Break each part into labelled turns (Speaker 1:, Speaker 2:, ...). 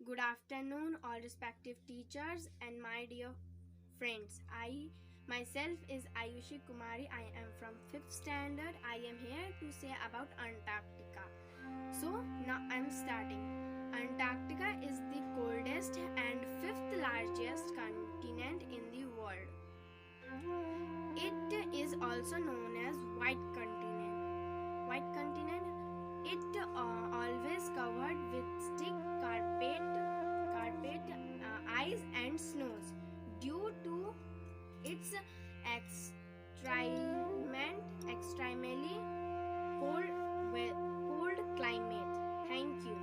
Speaker 1: Good afternoon, all respective teachers and my dear friends. I myself is Ayushi Kumari. I am from 5th standard. I am here to say about Antarctica. So now I am starting. Antarctica is the coldest and fifth largest continent in the world. It is also known as White Continent. White Continent. It always covered with thick ice and snows due to its extremely cold climate. Thank you.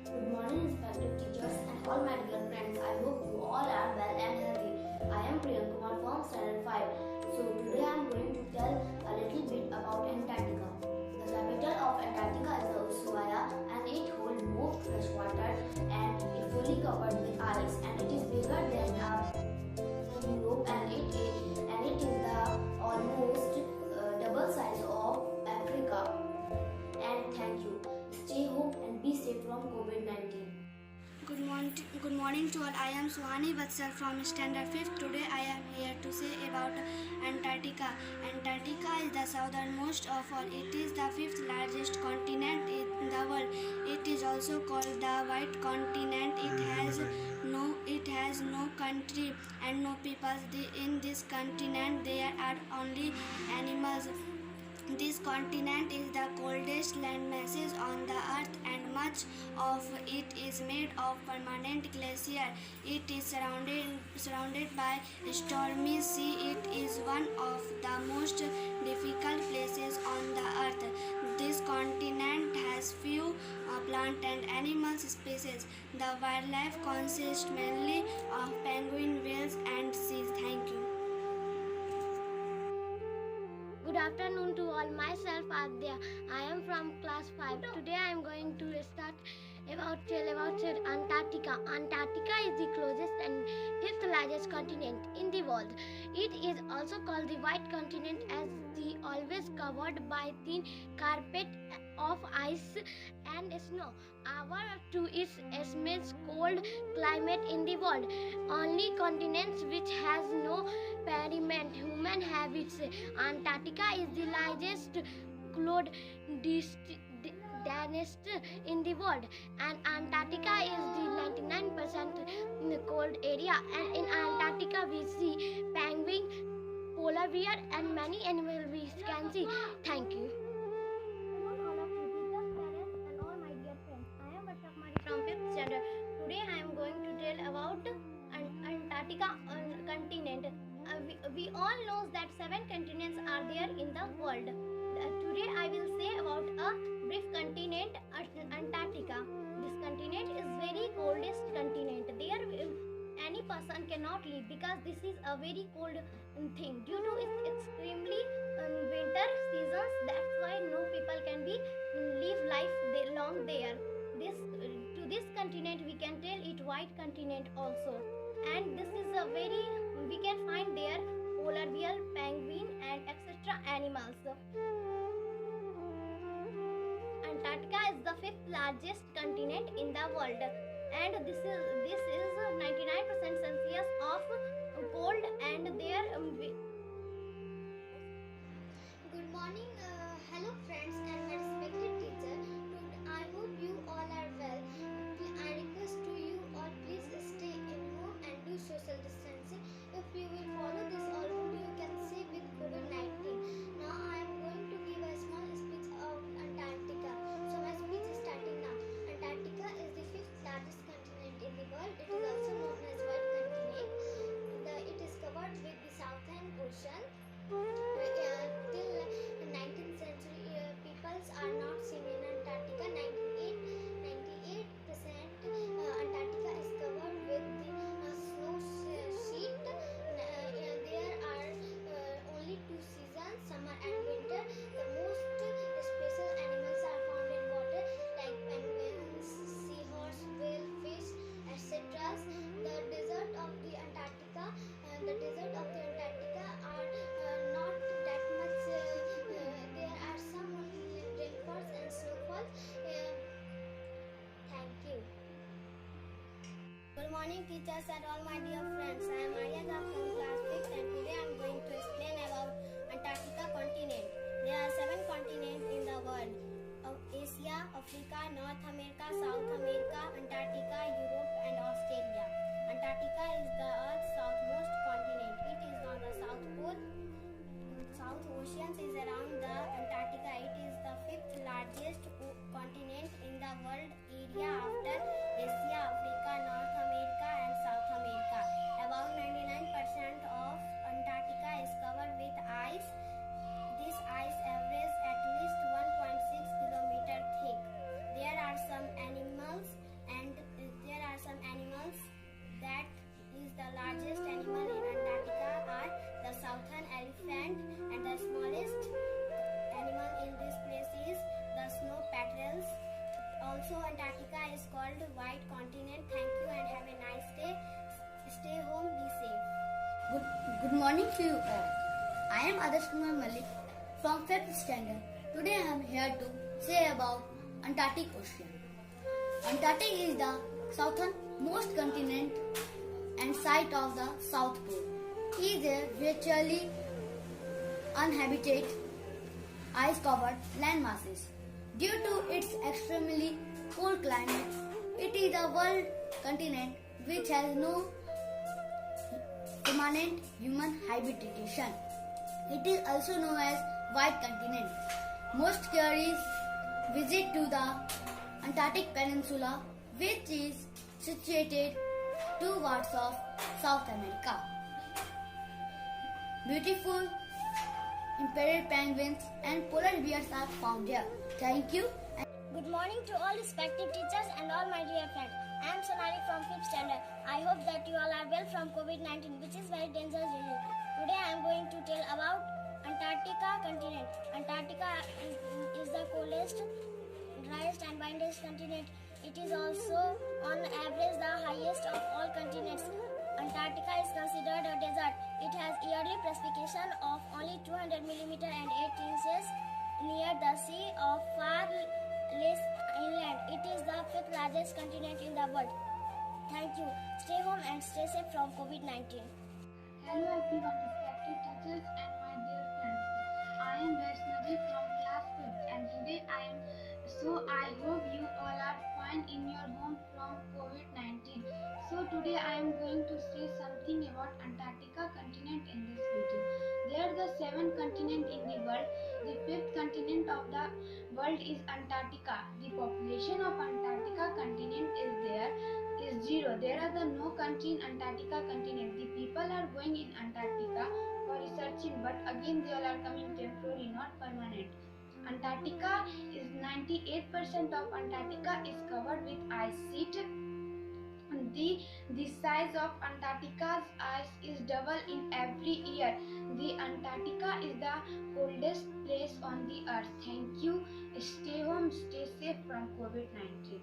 Speaker 2: Good morning, respected teachers and all my dear friends. I hope you all are well and healthy. I am Priyank Kumar from Standard 5. So today I am going to tell a little bit about Antarctica. The capital of Antarctica is the Ushuaia, and it holds most fresh water and it fully covered with ice, and it is bigger than Europe, and it is the almost double size of Africa. And thank you. Stay home and be safe from COVID-19.
Speaker 3: Good morning to all. I am Suhani Batsal from Standard 5th. Today I am here to say about Antarctica. Antarctica is the southernmost of all. It is the fifth largest continent in the world. It is also called the White Continent. It has no country and no people. In this continent there are only animals. This continent is the coldest land masses on the earth, and much of it is made of permanent glacier. It is surrounded by stormy sea. It is one of the most difficult places on the earth. This continent has few plant and animal species. The wildlife consists mainly of penguin, whales and seals. Thank you.
Speaker 4: Good afternoon to all. Myself Adya. I am from class 5. Today I am going to tell about Antarctica. Antarctica is the closest and fifth largest continent in the world. It is also called the White Continent as the always covered by thin carpet of ice and snow. However, to its immense cold climate in the world, only continents which has no permanent human habits. Antarctica is the largest cloud densest in the world, and Antarctica is the 99% cold area, and in Antarctica we see penguin, polar bear and many animals we can see. Thank you. From 5th standard. Today I am going to tell about Antarctica continent. We all know that 7 continents are there in the world. Today I will say about a brief continent, Antarctica. This continent is very coldest continent. There any person cannot live because this is a very cold thing due to its extremely winter seasons. That's why no people can be live life long there. This continent we can tell it White Continent also, and this is a very we can find there polar bear, penguin and etc. animals. Antarctica is the 5th largest continent in the world, and this is 99% Celsius of cold, and there
Speaker 5: Good morning, hello friends and my respected teacher. I hope you all are well. I request to you all please stay in home and do social distancing. If you will follow this all rule, you can save with COVID-19. Now I am going to give a small speech of Antarctica. So my speech is starting now. Antarctica is the 5th largest continent in the world. It is also known as White Continent. It is covered with the Southern Ocean. Till 19th century, people morning, teachers and all my dear friends. I am Aryaga from class 6th and today I am going to explain about Antarctica continent. There are 7 continents in the world. Asia, Africa, North America, South America, Antarctica, Europe and Australia. Antarctica is the Earth's southmost continent. It is on the South Pole. South Oceans is around the Antarctica. It is the 5th largest continent in the world area after Asia, Africa, North America and South America. About 99% of Antarctica is covered with ice. This ice averages at least 1.6 kilometer thick. There are some animals that is the largest animal in Antarctica are the southern elephant, and the smallest animal in this place is the snow petrels. Also, Antarctica is called White Continent. Thank you and have a nice day. Stay home, be safe.
Speaker 2: Good morning to you all. I am Adarsh Kumar Malik from 5th standard. Today I am here to say about Antarctic Ocean. Antarctic is the southernmost continent and site of the South Pole. It is a virtually uninhabited, ice-covered land masses. Due to its extremely cold climate, it is the world continent which has no permanent human habitation. It is also known as White Continent. Most tourists visit to the Antarctic Peninsula, which is situated towards of South America. Beautiful emperor penguins and polar bears are found here. Thank you.
Speaker 5: Good morning to all respected teachers and all my dear friends. I am Sonali from 5th standard. I hope that you all are well from COVID-19, which is very dangerous disease. Today I am going to tell about Antarctica continent. Antarctica is the coldest, driest and windest continent. It is also on average the highest of all continents. Antarctica is considered a desert. It has yearly precipitation of only 200 mm and 8 inches near the sea of far less inland. It is the 5th largest continent in the world. Thank you. Stay home and stay safe from COVID-19.
Speaker 6: Hello everyone, respected teachers and my dear friends. I am Vaishnavi from class 5th and today I hope you all are fine in your home from COVID-19. So today I am going to say something about Antarctica continent in this video. There are the 7 continents in the world. The 5th continent of the world is Antarctica. The population of Antarctica continent is 0. There are no country in Antarctica continent. The people are going in Antarctica for researching, but again they all are coming temporary, not permanent. Antarctica is 98% of Antarctica is covered with ice sheet. The size of Antarctica's ice is double in every year. The Antarctica is the coldest place on the earth. Thank you. Stay home, stay safe from COVID-19.